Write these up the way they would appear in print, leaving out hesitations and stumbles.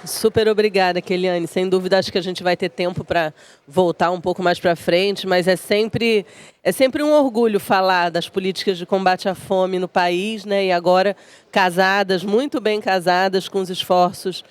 Super obrigada, Keliane. Sem dúvida, acho que a gente vai ter tempo para voltar um pouco mais para frente, mas é sempre um orgulho falar das políticas de combate à fome no país, né? E agora casadas, muito bem casadas, com os esforços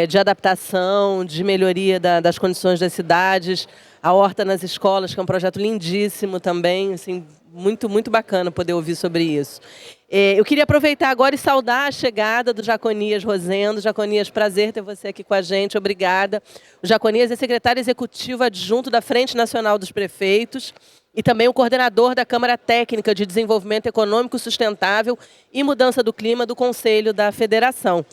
de adaptação, de melhoria das condições das cidades, a Horta nas Escolas, que é um projeto lindíssimo também, assim, muito, muito bacana poder ouvir sobre isso. Eu queria aproveitar agora e saudar a chegada do Jaconias Rosendo. Jaconias, prazer ter você aqui com a gente, obrigada. O Jaconias é secretário executivo adjunto da Frente Nacional dos Prefeitos e também o coordenador da Câmara Técnica de Desenvolvimento Econômico Sustentável e Mudança do Clima do Conselho da Federação.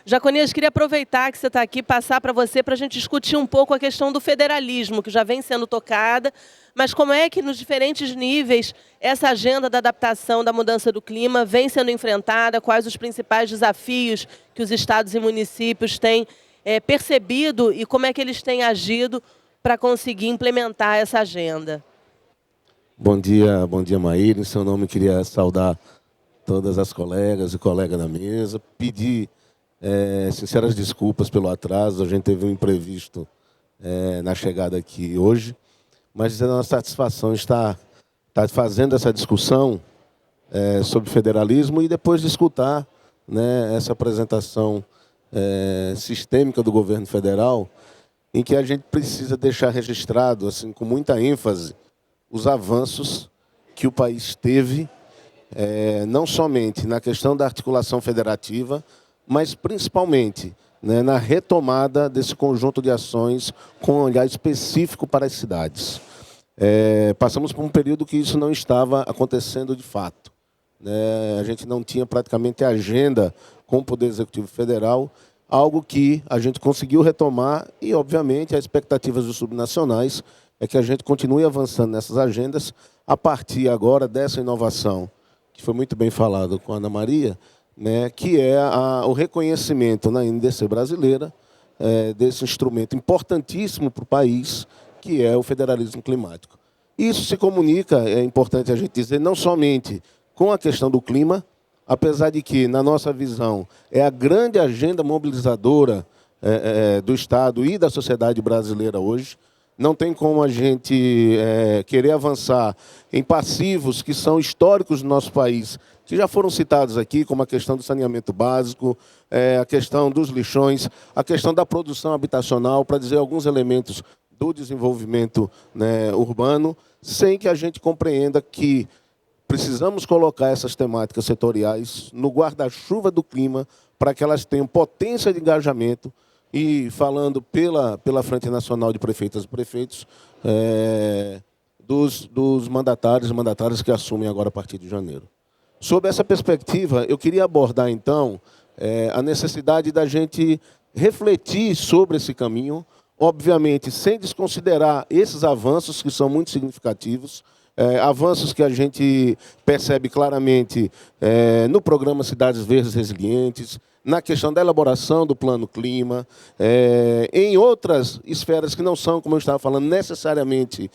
Jaconias, queria aproveitar que você está aqui, passar para você para a gente discutir um pouco a questão do federalismo, que já vem sendo tocada, mas como é que nos diferentes níveis essa agenda da adaptação da mudança do clima vem sendo enfrentada, quais os principais desafios que os estados e municípios têm percebido e como é que eles têm agido para conseguir implementar essa agenda. Bom dia, Maíra. Em seu nome, queria saudar todas as colegas e colegas da mesa, pedir sinceras desculpas pelo atraso, a gente teve um imprevisto na chegada aqui hoje, mas é uma satisfação estar fazendo essa discussão sobre federalismo e depois de escutar, né, essa apresentação sistêmica do governo federal, em que a gente precisa deixar registrado, assim, com muita ênfase, os avanços que o país teve, não somente na questão da articulação federativa, mas principalmente, né, na retomada desse conjunto de ações com um olhar específico para as cidades. Passamos por um período que isso não estava acontecendo de fato, né? A gente não tinha praticamente agenda com o Poder Executivo Federal, algo que a gente conseguiu retomar e, obviamente, as expectativas dos subnacionais é que a gente continue avançando nessas agendas a partir agora dessa inovação, que foi muito bem falado com a Ana Maria, né, que é o reconhecimento na NDC brasileira desse instrumento importantíssimo para o país, que é o federalismo climático. Isso se comunica, é importante a gente dizer, não somente com a questão do clima, apesar de que, na nossa visão, é a grande agenda mobilizadora do Estado e da sociedade brasileira hoje. Não tem como a gente querer avançar em passivos que são históricos do nosso país, que já foram citados aqui, como a questão do saneamento básico, a questão dos lixões, a questão da produção habitacional, para dizer alguns elementos do desenvolvimento, né, urbano, sem que a gente compreenda que precisamos colocar essas temáticas setoriais no guarda-chuva do clima para que elas tenham potência de engajamento. E falando pela Frente Nacional de Prefeitas e Prefeitos, dos mandatários e mandatárias que assumem agora a partir de janeiro. Sob essa perspectiva, eu queria abordar, então, a necessidade da gente refletir sobre esse caminho, obviamente, sem desconsiderar esses avanços que são muito significativos, avanços que a gente percebe claramente no programa Cidades Verdes Resilientes, na questão da elaboração do Plano Clima, em outras esferas que não são, como eu estava falando, necessariamente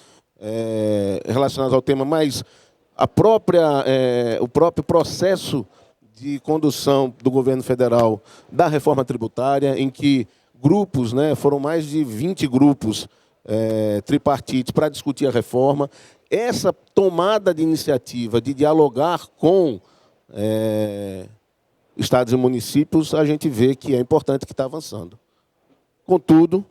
relacionadas ao tema, mas o próprio processo de condução do governo federal da reforma tributária, em que grupos, né, foram mais de 20 grupos tripartites para discutir a reforma. Essa tomada de iniciativa de dialogar com estados e municípios, a gente vê que é importante, que está avançando. Contudo,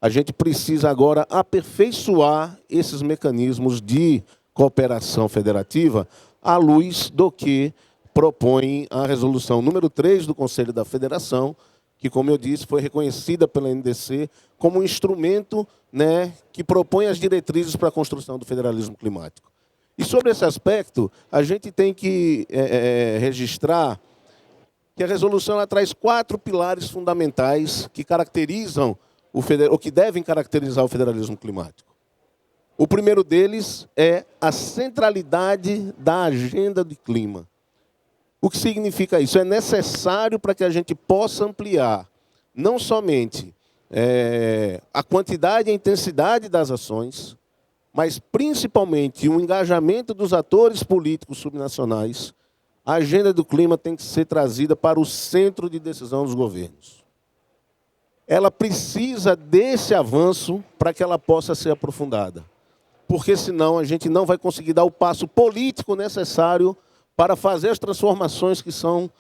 a gente precisa agora aperfeiçoar esses mecanismos de cooperação federativa à luz do que propõe a resolução número 3 do Conselho da Federação, que, como eu disse, foi reconhecida pela NDC como um instrumento, né, que propõe as diretrizes para a construção do federalismo climático. E sobre esse aspecto, a gente tem que registrar que a resolução ela traz 4 pilares fundamentais que caracterizam ou que devem caracterizar o federalismo climático. O primeiro deles é a centralidade da agenda de clima. O que significa isso? É necessário para que a gente possa ampliar não somente a quantidade e a intensidade das ações, mas principalmente o engajamento dos atores políticos subnacionais. A agenda do clima tem que ser trazida para o centro de decisão dos governos. ela precisa desse avanço para que ela possa ser aprofundada. Porque senão a gente não vai conseguir dar o passo político necessário para fazer as transformações que são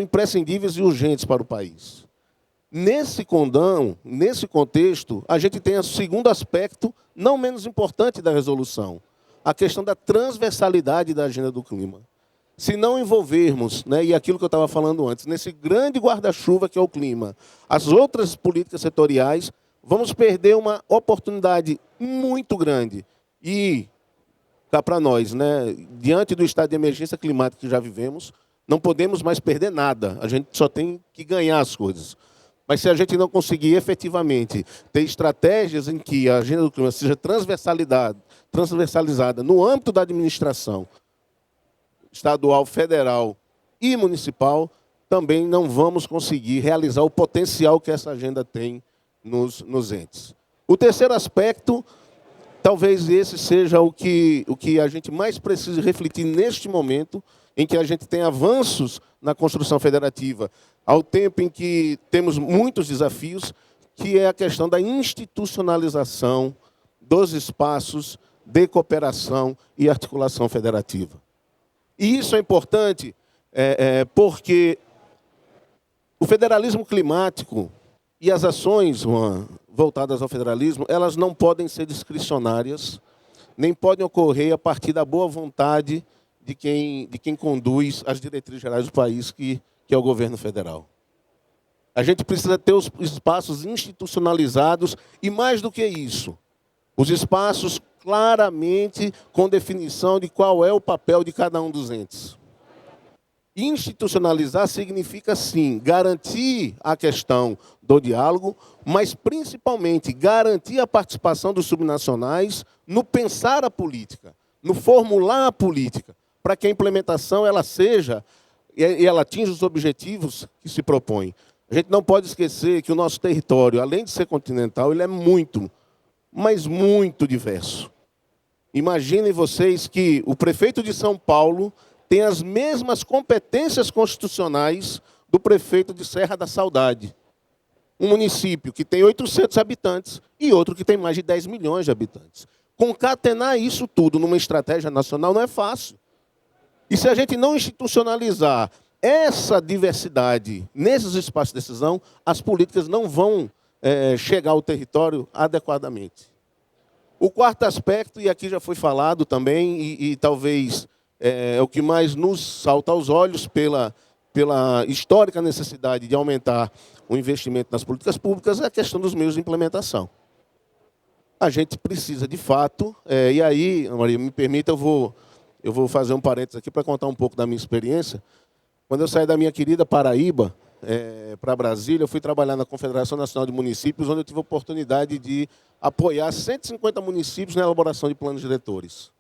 imprescindíveis e urgentes para o país. Nesse condão, nesse contexto, a gente tem o segundo aspecto, não menos importante da resolução, a questão da transversalidade da agenda do clima. Se não envolvermos, né, e aquilo que eu estava falando antes, nesse grande guarda-chuva que é o clima, as outras políticas setoriais, vamos perder uma oportunidade muito grande. E, cá para nós, né, diante do estado de emergência climática que já vivemos, não podemos mais perder nada, a gente só tem que ganhar as coisas. Mas se a gente não conseguir efetivamente ter estratégias em que a agenda do clima seja transversalizada no âmbito da administração estadual, federal e municipal, também não vamos conseguir realizar o potencial que essa agenda tem nos entes. O terceiro aspecto, talvez esse seja o que a gente mais precisa refletir neste momento, em que a gente tem avanços na construção federativa, ao tempo em que temos muitos desafios, que é a questão da institucionalização dos espaços de cooperação e articulação federativa. E isso é importante porque o federalismo climático e as ações voltadas ao federalismo, elas não podem ser discricionárias, nem podem ocorrer a partir da boa vontade de quem conduz as diretrizes gerais do país, que é o governo federal. A gente precisa ter os espaços institucionalizados e, mais do que isso, os espaços claramente com definição de qual é o papel de cada um dos entes. Institucionalizar significa, sim, garantir a questão do diálogo, mas, principalmente, garantir a participação dos subnacionais no pensar a política, no formular a política, para que a implementação ela seja e ela atinja os objetivos que se propõe. A gente não pode esquecer que o nosso território, além de ser continental, ele é muito, mas muito diverso. Imaginem vocês que o prefeito de São Paulo tem as mesmas competências constitucionais do prefeito de Serra da Saudade. Um município que tem 800 habitantes e outro que tem mais de 10 milhões de habitantes. Concatenar isso tudo numa estratégia nacional não é fácil. E se a gente não institucionalizar essa diversidade nesses espaços de decisão, as políticas não vão chegar ao território adequadamente. O quarto aspecto, e aqui já foi falado também, e talvez é o que mais nos salta aos olhos pela histórica necessidade de aumentar o investimento nas políticas públicas, é a questão dos meios de implementação. A gente precisa, de fato, e aí, Maria, me permita, eu vou fazer um parênteses aqui para contar um pouco da minha experiência. Quando eu saí da minha querida Paraíba para Brasília, eu fui trabalhar na Confederação Nacional de Municípios, onde eu tive a oportunidade de apoiar 150 municípios na elaboração de planos diretores.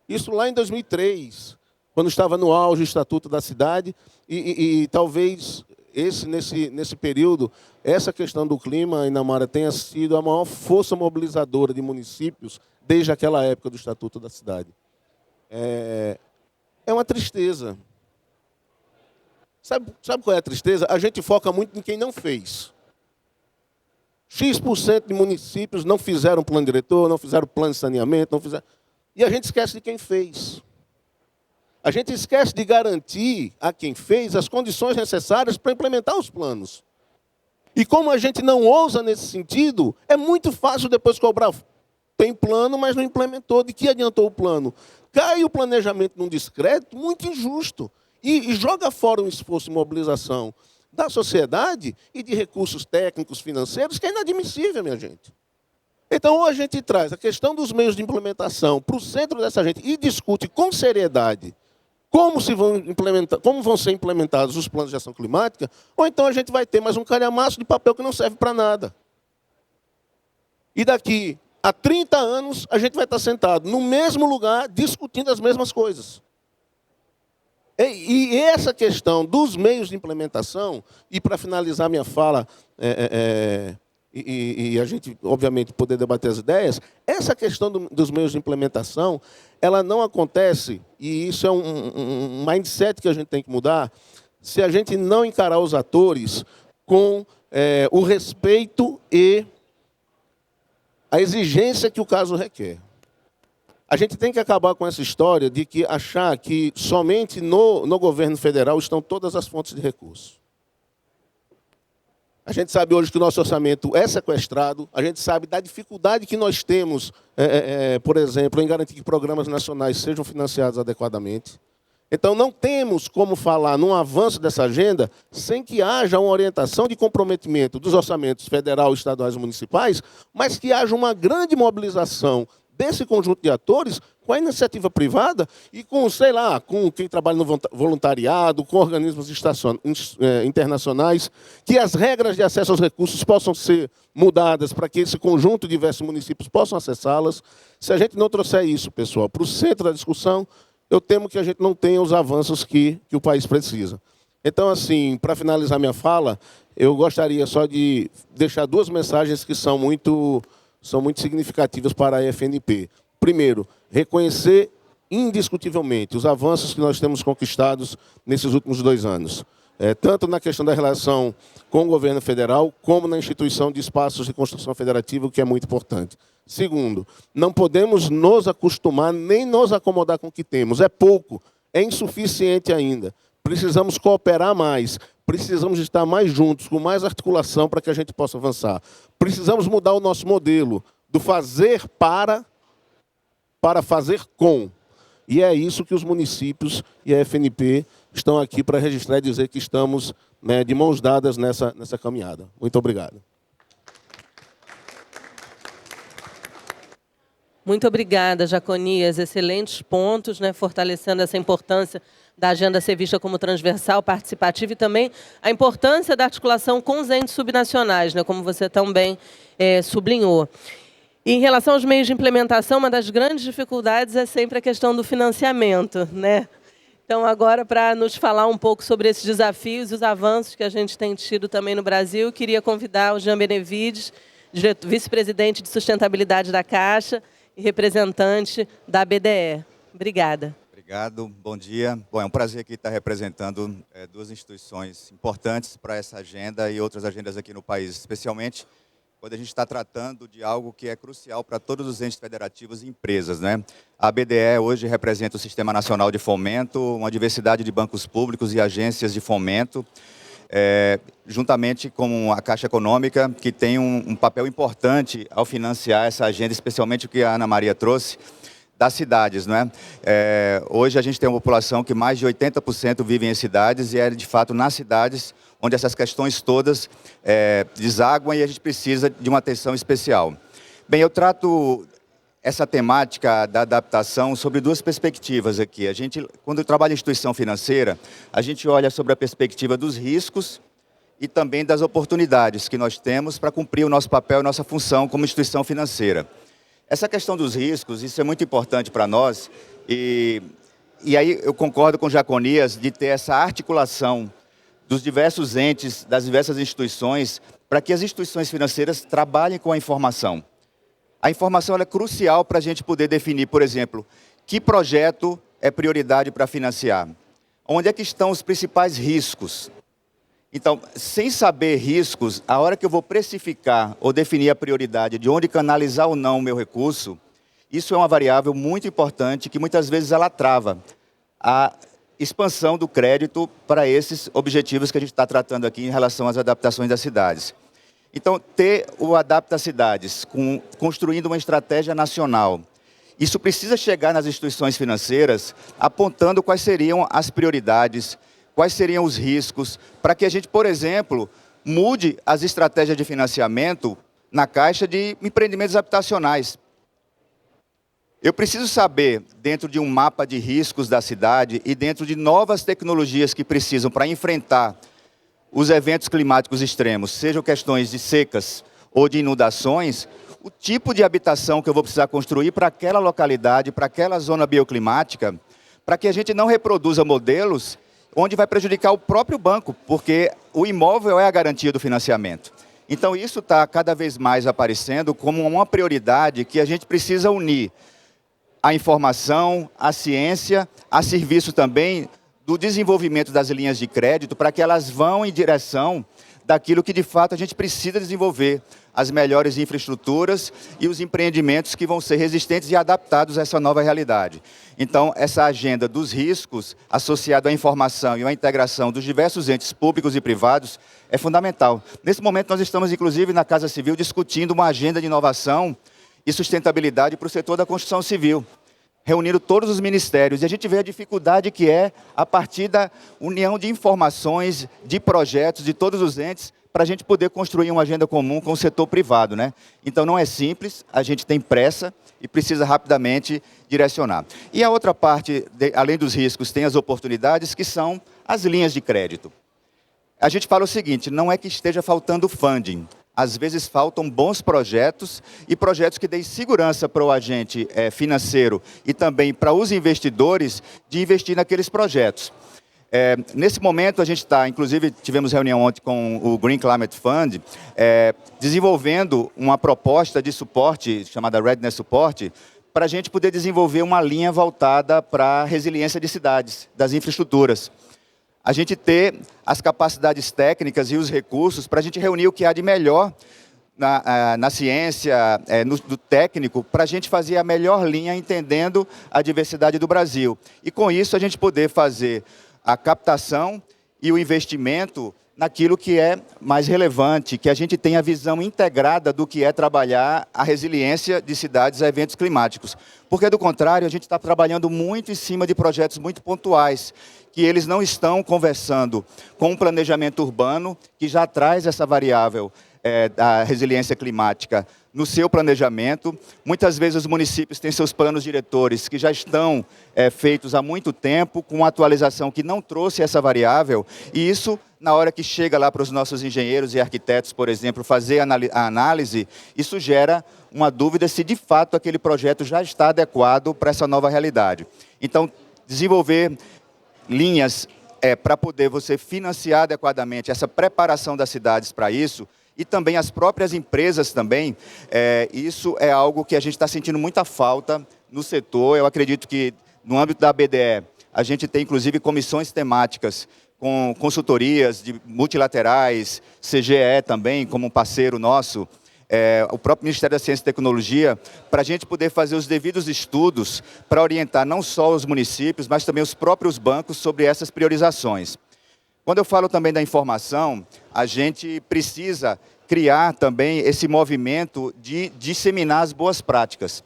Isso lá em 2003, quando estava no auge o Estatuto da Cidade, e talvez nesse período, essa questão do clima, Inamara, tenha sido a maior força mobilizadora de municípios desde aquela época do Estatuto da Cidade. É uma tristeza. Sabe qual é a tristeza? A gente foca muito em quem não fez. X% de municípios não fizeram plano diretor, não fizeram plano de saneamento, não fizeram... E a gente esquece de quem fez. A gente esquece de garantir a quem fez as condições necessárias para implementar os planos. E como a gente não ousa nesse sentido, é muito fácil depois cobrar. Tem plano, mas não implementou. De que adiantou o plano? Cai o planejamento num descrédito muito injusto. E joga fora um esforço de mobilização da sociedade e de recursos técnicos, financeiros, que é inadmissível, minha gente. Então, ou a gente traz a questão dos meios de implementação para o centro dessa gente e discute com seriedade como vão ser implementados os planos de ação climática, ou então a gente vai ter mais um calhamaço de papel que não serve para nada. E daqui a 30 anos, a gente vai estar sentado no mesmo lugar, discutindo as mesmas coisas. E essa questão dos meios de implementação, e para finalizar minha fala, e a gente, obviamente, poder debater as ideias, essa questão dos meios de implementação, ela não acontece, e isso é um mindset que a gente tem que mudar, se a gente não encarar os atores com o respeito e a exigência que o caso requer. A gente tem que acabar com essa história de que achar que somente no governo federal estão todas as fontes de recursos. A gente sabe hoje que o nosso orçamento é sequestrado, a gente sabe da dificuldade que nós temos, por exemplo, em garantir que programas nacionais sejam financiados adequadamente. Então, não temos como falar num avanço dessa agenda sem que haja uma orientação de comprometimento dos orçamentos federal, estaduais e municipais, mas que haja uma grande mobilização desse conjunto de atores com a iniciativa privada e com, sei lá, com quem trabalha no voluntariado, com organismos internacionais, que as regras de acesso aos recursos possam ser mudadas para que esse conjunto de diversos municípios possam acessá-las. Se a gente não trouxer isso, pessoal, para o centro da discussão, eu temo que a gente não tenha os avanços que o país precisa. Então, assim, para finalizar minha fala, eu gostaria só de deixar duas mensagens que são muito significativas para a FNP. Primeiro, reconhecer indiscutivelmente os avanços que nós temos conquistados nesses últimos 2 anos, tanto na questão da relação com o governo federal, como na instituição de espaços de construção federativa, o que é muito importante. Segundo, não podemos nos acostumar nem nos acomodar com o que temos. É pouco, é insuficiente ainda. Precisamos cooperar mais, precisamos estar mais juntos, com mais articulação para que a gente possa avançar. Precisamos mudar o nosso modelo do fazer para fazer com. E é isso que os municípios e a FNP estão aqui para registrar e dizer que estamos, né, de mãos dadas nessa caminhada. Muito obrigado. Muito obrigada, Jaconias. Excelentes pontos, né, fortalecendo essa importância da agenda ser vista como transversal, participativa e também a importância da articulação com os entes subnacionais, né, como você também sublinhou. E em relação aos meios de implementação, uma das grandes dificuldades é sempre a questão do financiamento, né? Então, agora, para nos falar um pouco sobre esses desafios e os avanços que a gente tem tido também no Brasil, queria convidar o Jean Benevides, vice-presidente de sustentabilidade da Caixa e representante da BDE. Obrigada. Obrigado, bom dia. Bom, é um prazer aqui estar representando duas instituições importantes para essa agenda e outras agendas aqui no país, especialmente quando a gente está tratando de algo que é crucial para todos os entes federativos e empresas, né? A BDE hoje representa o Sistema Nacional de Fomento, uma diversidade de bancos públicos e agências de fomento, juntamente com a Caixa Econômica, que tem um papel importante ao financiar essa agenda, especialmente o que a Ana Maria trouxe, das cidades, não é? Hoje a gente tem uma população que mais de 80% vivem em cidades e é, de fato, nas cidades onde essas questões todas desaguam e a gente precisa de uma atenção especial. Bem, eu trato essa temática da adaptação sobre duas perspectivas aqui. A gente, quando trabalha em instituição financeira, a gente olha sobre a perspectiva dos riscos e também das oportunidades que nós temos para cumprir o nosso papel e nossa função como instituição financeira. Essa questão dos riscos, isso é muito importante para nós, e aí eu concordo com Jaconias de ter essa articulação dos diversos entes, das diversas instituições, para que as instituições financeiras trabalhem com a informação. A informação ela é crucial para a gente poder definir, por exemplo, que projeto é prioridade para financiar, onde é que estão os principais riscos. Então, sem saber riscos, a hora que eu vou precificar ou definir a prioridade de onde canalizar ou não o meu recurso, isso é uma variável muito importante que muitas vezes ela trava a expansão do crédito para esses objetivos que a gente está tratando aqui em relação às adaptações das cidades. Então, ter o Adapta Cidades, construindo uma estratégia nacional, isso precisa chegar nas instituições financeiras apontando quais seriam as prioridades, quais seriam os riscos, para que a gente, por exemplo, mude as estratégias de financiamento na Caixa de empreendimentos habitacionais. Eu preciso saber, dentro de um mapa de riscos da cidade e dentro de novas tecnologias que precisam para enfrentar os eventos climáticos extremos, sejam questões de secas ou de inundações, o tipo de habitação que eu vou precisar construir para aquela localidade, para aquela zona bioclimática, para que a gente não reproduza modelos onde vai prejudicar o próprio banco, porque o imóvel é a garantia do financiamento. Então, isso está cada vez mais aparecendo como uma prioridade que a gente precisa unir a informação, a ciência, a serviço também do desenvolvimento das linhas de crédito, para que elas vão em direção daquilo que de fato a gente precisa desenvolver, as melhores infraestruturas e os empreendimentos que vão ser resistentes e adaptados a essa nova realidade. Então, essa agenda dos riscos associada à informação e à integração dos diversos entes públicos e privados é fundamental. Nesse momento, nós estamos, inclusive, na Casa Civil, discutindo uma agenda de inovação e sustentabilidade para o setor da construção civil, reunindo todos os ministérios. E a gente vê a dificuldade que é, a partir da união de informações, de projetos, de todos os entes, para a gente poder construir uma agenda comum com o setor privado, né? Então não é simples, a gente tem pressa e precisa rapidamente direcionar. E a outra parte, além dos riscos, tem as oportunidades, que são as linhas de crédito. A gente fala o seguinte, não é que esteja faltando funding, às vezes faltam bons projetos e projetos que deem segurança para o agente financeiro e também para os investidores de investir naqueles projetos. Nesse momento, a gente está, inclusive, tivemos reunião ontem com o Green Climate Fund, desenvolvendo uma proposta de suporte, chamada Readiness Support, para a gente poder desenvolver uma linha voltada para a resiliência de cidades, das infraestruturas. A gente ter as capacidades técnicas e os recursos para a gente reunir o que há de melhor na ciência, do técnico, para a gente fazer a melhor linha, entendendo a diversidade do Brasil. E com isso, a gente poder fazer a captação e o investimento naquilo que é mais relevante, que a gente tenha a visão integrada do que é trabalhar a resiliência de cidades a eventos climáticos. Porque, do contrário, a gente está trabalhando muito em cima de projetos muito pontuais, que eles não estão conversando com um planejamento urbano, que já traz essa variável da resiliência climática no seu planejamento. Muitas vezes os municípios têm seus planos diretores que já estão feitos há muito tempo, com uma atualização que não trouxe essa variável, e isso, na hora que chega lá para os nossos engenheiros e arquitetos, por exemplo, fazer a análise, isso gera uma dúvida se de fato aquele projeto já está adequado para essa nova realidade. Então, desenvolver linhas para poder você financiar adequadamente essa preparação das cidades para isso, e também as próprias empresas também, isso é algo que a gente está sentindo muita falta no setor. Eu acredito que no âmbito da BDE, a gente tem inclusive comissões temáticas com consultorias multilaterais, CGE também como um parceiro nosso, o próprio Ministério da Ciência e Tecnologia, para a gente poder fazer os devidos estudos para orientar não só os municípios, mas também os próprios bancos sobre essas priorizações. Quando eu falo também da informação, a gente precisa criar também esse movimento de disseminar as boas práticas.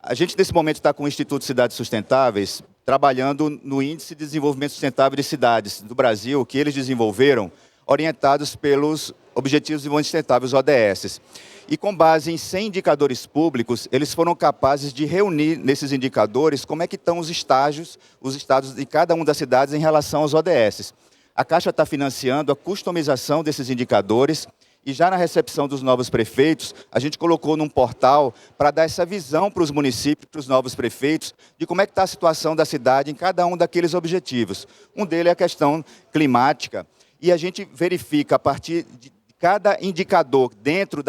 A gente, nesse momento, está com o Instituto Cidades Sustentáveis, trabalhando no Índice de Desenvolvimento Sustentável de Cidades do Brasil, que eles desenvolveram, orientados pelos Objetivos de Desenvolvimento Sustentável, os ODS. E com base em 100 indicadores públicos, eles foram capazes de reunir nesses indicadores como é que estão os estados de cada uma das cidades em relação aos ODS. A Caixa está financiando a customização desses indicadores e já na recepção dos novos prefeitos, a gente colocou num portal para dar essa visão para os municípios, para os novos prefeitos, de como é que está a situação da cidade em cada um daqueles objetivos. Um deles é a questão climática, e a gente verifica a partir de cada indicador dentro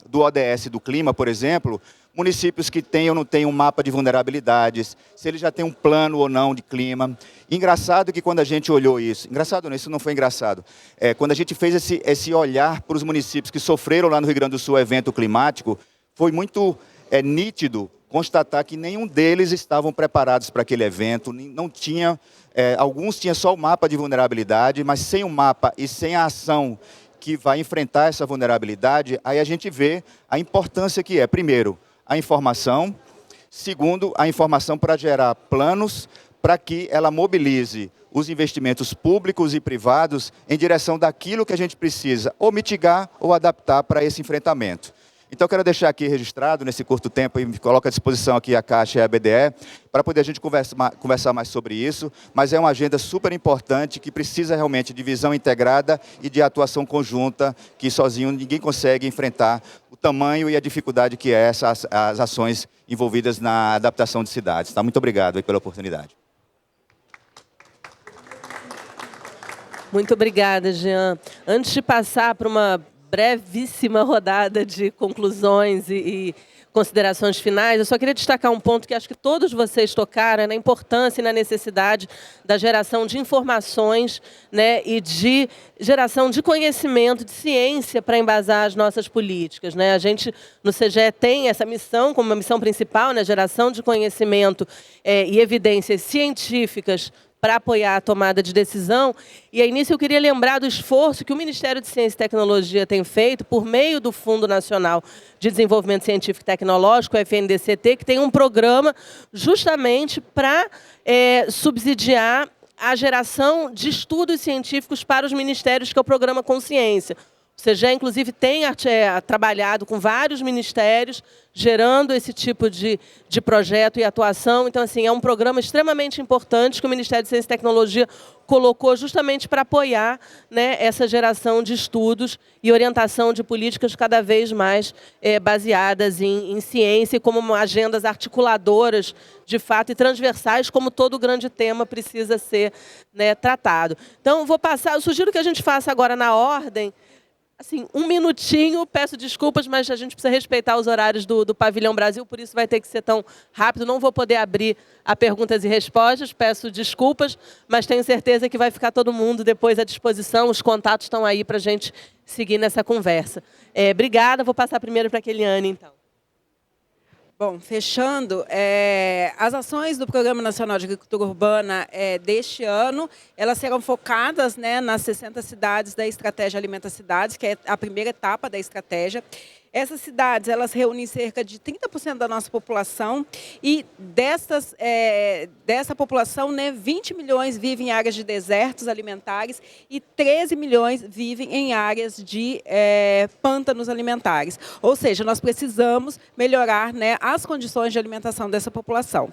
do ODS do clima, por exemplo, municípios que têm ou não têm um mapa de vulnerabilidades, se eles já têm um plano ou não de clima. Engraçado que quando a gente olhou isso, engraçado não, isso não foi engraçado, quando a gente fez esse olhar para os municípios que sofreram lá no Rio Grande do Sul o evento climático, foi muito nítido constatar que nenhum deles estavam preparados para aquele evento, não tinha, alguns tinham só o mapa de vulnerabilidade, mas sem o mapa e sem a ação que vai enfrentar essa vulnerabilidade, aí a gente vê a importância que é, primeiro, a informação, segundo, a informação para gerar planos para que ela mobilize os investimentos públicos e privados em direção daquilo que a gente precisa ou mitigar ou adaptar para esse enfrentamento. Então, eu quero deixar aqui registrado, nesse curto tempo, e me coloco à disposição aqui a Caixa e a BDE, para poder a gente conversar mais sobre isso, mas é uma agenda super importante, que precisa realmente de visão integrada e de atuação conjunta, que sozinho ninguém consegue enfrentar o tamanho e a dificuldade que é as ações envolvidas na adaptação de cidades. Tá? Muito obrigado pela oportunidade. Muito obrigada, Jean. Antes de passar para uma brevíssima rodada de conclusões e considerações finais, eu só queria destacar um ponto que acho que todos vocês tocaram, na importância e na necessidade da geração de informações, né, e de geração de conhecimento, de ciência para embasar as nossas políticas, né? A gente, no CGE, tem essa missão como uma missão principal, né, geração de conhecimento e evidências científicas para apoiar a tomada de decisão. E, a início, eu queria lembrar do esforço que o Ministério de Ciência e Tecnologia tem feito por meio do Fundo Nacional de Desenvolvimento Científico e Tecnológico, o FNDCT, que tem um programa justamente para subsidiar a geração de estudos científicos para os ministérios, que é o Programa Consciência. O CGE, inclusive, tem trabalhado com vários ministérios, gerando esse tipo de projeto e atuação. Então, assim, é um programa extremamente importante que o Ministério de Ciência e Tecnologia colocou justamente para apoiar, né, essa geração de estudos e orientação de políticas cada vez mais baseadas em ciência e como agendas articuladoras, de fato, e transversais, como todo grande tema precisa ser, né, tratado. Então, eu sugiro que a gente faça agora na ordem. Assim, um minutinho, peço desculpas, mas a gente precisa respeitar os horários do Pavilhão Brasil, por isso vai ter que ser tão rápido. Não vou poder abrir a perguntas e respostas, peço desculpas, mas tenho certeza que vai ficar todo mundo depois à disposição. Os contatos estão aí para a gente seguir nessa conversa. Obrigada, vou passar primeiro para a Keliane, então. Bom, fechando, as ações do Programa Nacional de Agricultura Urbana deste ano, elas serão focadas, né, nas 60 cidades da Estratégia Alimenta Cidades, que é a primeira etapa da estratégia. Essas cidades, elas reúnem cerca de 30% da nossa população e dessa população, né, 20 milhões vivem em áreas de desertos alimentares e 13 milhões vivem em áreas de pântanos alimentares. Ou seja, nós precisamos melhorar, né, as condições de alimentação dessa população.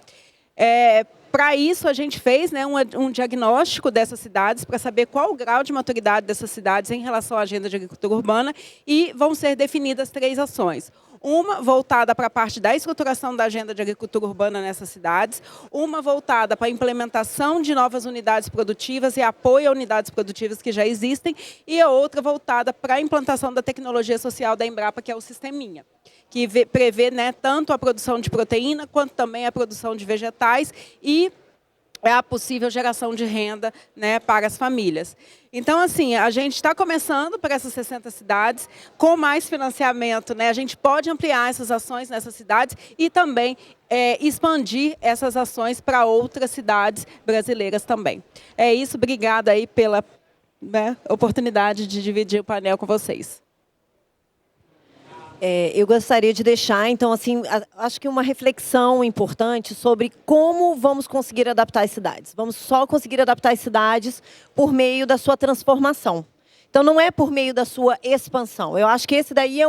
Para isso, a gente fez, né, um diagnóstico dessas cidades para saber qual o grau de maturidade dessas cidades em relação à agenda de agricultura urbana e vão ser definidas 3 ações. Uma voltada para a parte da estruturação da agenda de agricultura urbana nessas cidades, uma voltada para a implementação de novas unidades produtivas e apoio a unidades produtivas que já existem, e a outra voltada para a implantação da tecnologia social da Embrapa, que é o Sisteminha, que prevê, né, tanto a produção de proteína quanto também a produção de vegetais e a possível geração de renda, né, para as famílias. Então, assim, a gente está começando para essas 60 cidades, com mais financiamento, né, a gente pode ampliar essas ações nessas cidades e também expandir essas ações para outras cidades brasileiras também. É isso, obrigada aí pela, né, oportunidade de dividir o painel com vocês. Eu gostaria de deixar, então, assim, acho que uma reflexão importante sobre como vamos conseguir adaptar as cidades. Vamos só conseguir adaptar as cidades por meio da sua transformação. Então, não é por meio da sua expansão. Eu acho que esse daí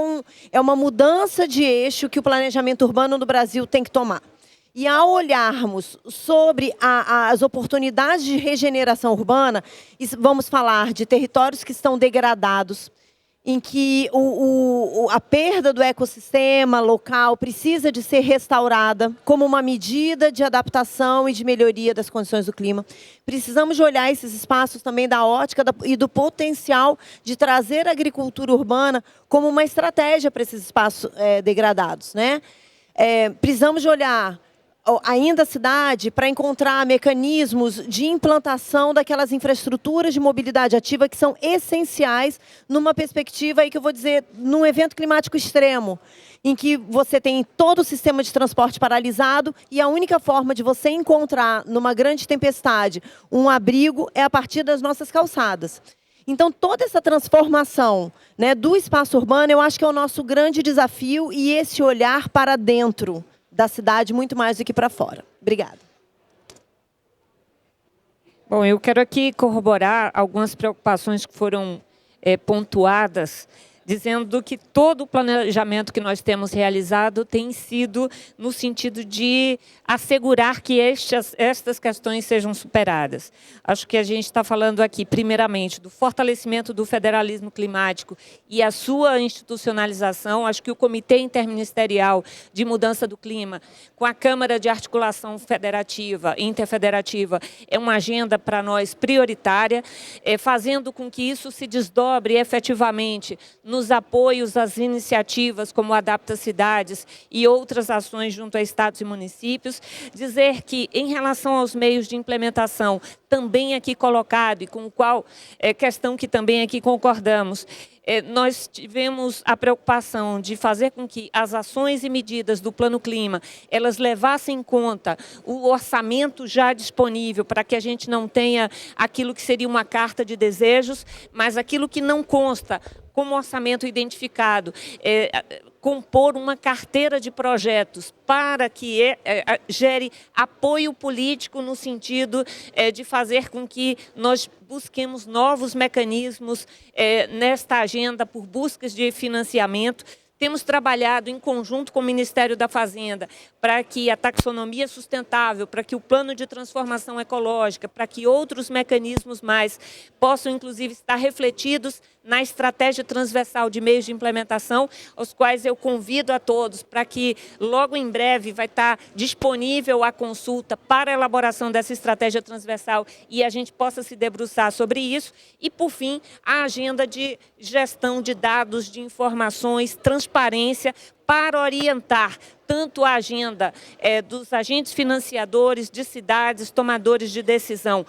é uma mudança de eixo que o planejamento urbano do Brasil tem que tomar. E ao olharmos sobre as oportunidades de regeneração urbana, vamos falar de territórios que estão degradados, em que a perda do ecossistema local precisa de ser restaurada como uma medida de adaptação e de melhoria das condições do clima. Precisamos de olhar esses espaços também da ótica e do potencial de trazer a agricultura urbana como uma estratégia para esses espaços degradados, né? Precisamos de olhar ainda a cidade para encontrar mecanismos de implantação daquelas infraestruturas de mobilidade ativa que são essenciais numa perspectiva aí que eu vou dizer, num evento climático extremo, em que você tem todo o sistema de transporte paralisado e a única forma de você encontrar numa grande tempestade um abrigo é a partir das nossas calçadas. Então, toda essa transformação, né, do espaço urbano, eu acho que é o nosso grande desafio e esse olhar para dentro da cidade muito mais do que para fora. Obrigada. Bom, eu quero aqui corroborar algumas preocupações que foram pontuadas, dizendo que todo o planejamento que nós temos realizado tem sido no sentido de assegurar que estas questões sejam superadas. Acho que a gente está falando aqui, primeiramente, do fortalecimento do federalismo climático e a sua institucionalização. Acho que o Comitê Interministerial de Mudança do Clima, com a Câmara de Articulação Federativa e Interfederativa, é uma agenda para nós prioritária, fazendo com que isso se desdobre efetivamente no nos apoios às iniciativas como Adapta Cidades e outras ações junto a estados e municípios. Dizer que, em relação aos meios de implementação, também aqui colocado, e com o qual questão que também aqui concordamos, nós tivemos a preocupação de fazer com que as ações e medidas do Plano Clima, elas levassem em conta o orçamento já disponível, para que a gente não tenha aquilo que seria uma carta de desejos, mas aquilo que não consta como orçamento identificado, compor uma carteira de projetos para que gere apoio político no sentido de fazer com que nós busquemos novos mecanismos nesta agenda por buscas de financiamento. Temos trabalhado em conjunto com o Ministério da Fazenda para que a taxonomia sustentável, para que o plano de transformação ecológica, para que outros mecanismos mais possam, inclusive, estar refletidos na estratégia transversal de meios de implementação, aos quais eu convido a todos para que logo em breve vai estar disponível a consulta para a elaboração dessa estratégia transversal e a gente possa se debruçar sobre isso. E, por fim, a agenda de gestão de dados, de informações, transparência, para orientar tanto a agenda dos agentes financiadores, de cidades, tomadores de decisão.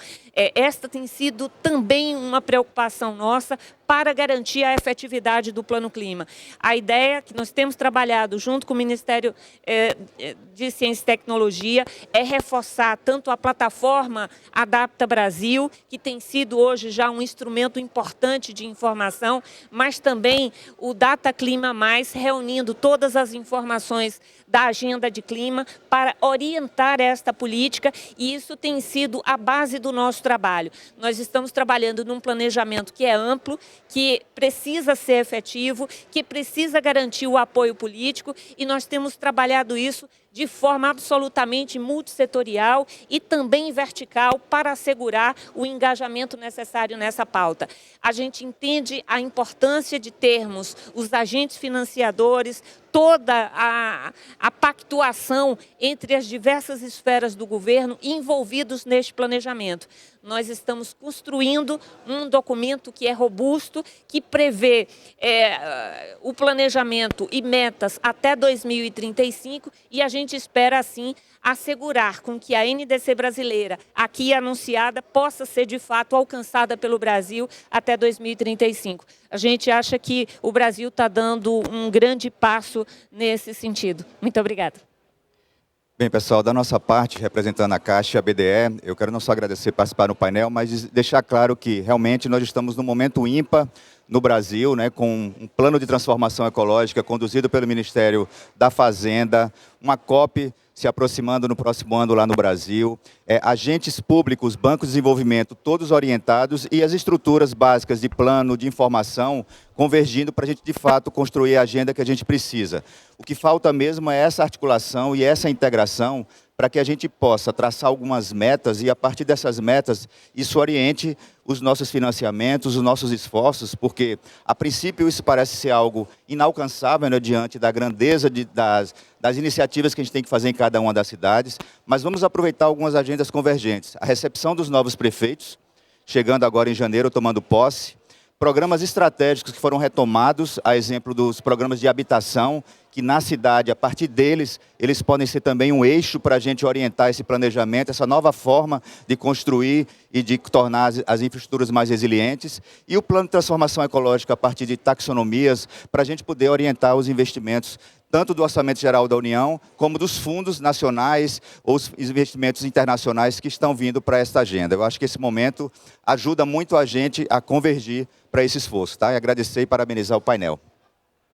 Esta tem sido também uma preocupação nossa para garantir a efetividade do Plano Clima. A ideia que nós temos trabalhado junto com o Ministério de Ciência e Tecnologia é reforçar tanto a plataforma Adapta Brasil, que tem sido hoje já um instrumento importante de informação, mas também o Data Clima Mais, reunindo todas as informações da agenda de clima para orientar esta política, e isso tem sido a base do nosso trabalho. Nós estamos trabalhando num planejamento que é amplo, que precisa ser efetivo, que precisa garantir o apoio político, e nós temos trabalhado isso de forma absolutamente multissetorial e também vertical para assegurar o engajamento necessário nessa pauta. A gente entende a importância de termos os agentes financiadores, toda a pactuação entre as diversas esferas do governo envolvidos neste planejamento. Nós estamos construindo um documento que é robusto, que prevê o planejamento e metas até 2035, e a gente espera, assim, assegurar com que a NDC brasileira, aqui anunciada, possa ser, de fato, alcançada pelo Brasil até 2035. A gente acha que o Brasil está dando um grande passo nesse sentido. Muito obrigada. Bem, pessoal, da nossa parte, representando a Caixa e a BDE, eu quero não só agradecer participar no painel, mas deixar claro que realmente nós estamos num momento ímpar no Brasil, né, com um plano de transformação ecológica conduzido pelo Ministério da Fazenda, uma COP se aproximando no próximo ano lá no Brasil, agentes públicos, bancos de desenvolvimento, todos orientados, e as estruturas básicas de plano, de informação, convergindo para a gente, de fato, construir a agenda que a gente precisa. O que falta mesmo é essa articulação e essa integração para que a gente possa traçar algumas metas e, a partir dessas metas, isso oriente os nossos financiamentos, os nossos esforços, porque, a princípio, isso parece ser algo inalcançável, né, diante da grandeza das iniciativas que a gente tem que fazer em cada uma das cidades, mas vamos aproveitar algumas agendas convergentes. A recepção dos novos prefeitos, chegando agora em janeiro, tomando posse, programas estratégicos que foram retomados, a exemplo dos programas de habitação, que na cidade, a partir deles, eles podem ser também um eixo para a gente orientar esse planejamento, essa nova forma de construir e de tornar as infraestruturas mais resilientes, e o plano de transformação ecológica a partir de taxonomias, para a gente poder orientar os investimentos, tanto do Orçamento Geral da União, como dos fundos nacionais ou os investimentos internacionais que estão vindo para esta agenda. Eu acho que esse momento ajuda muito a gente a convergir para esse esforço, tá? E agradecer e parabenizar o painel.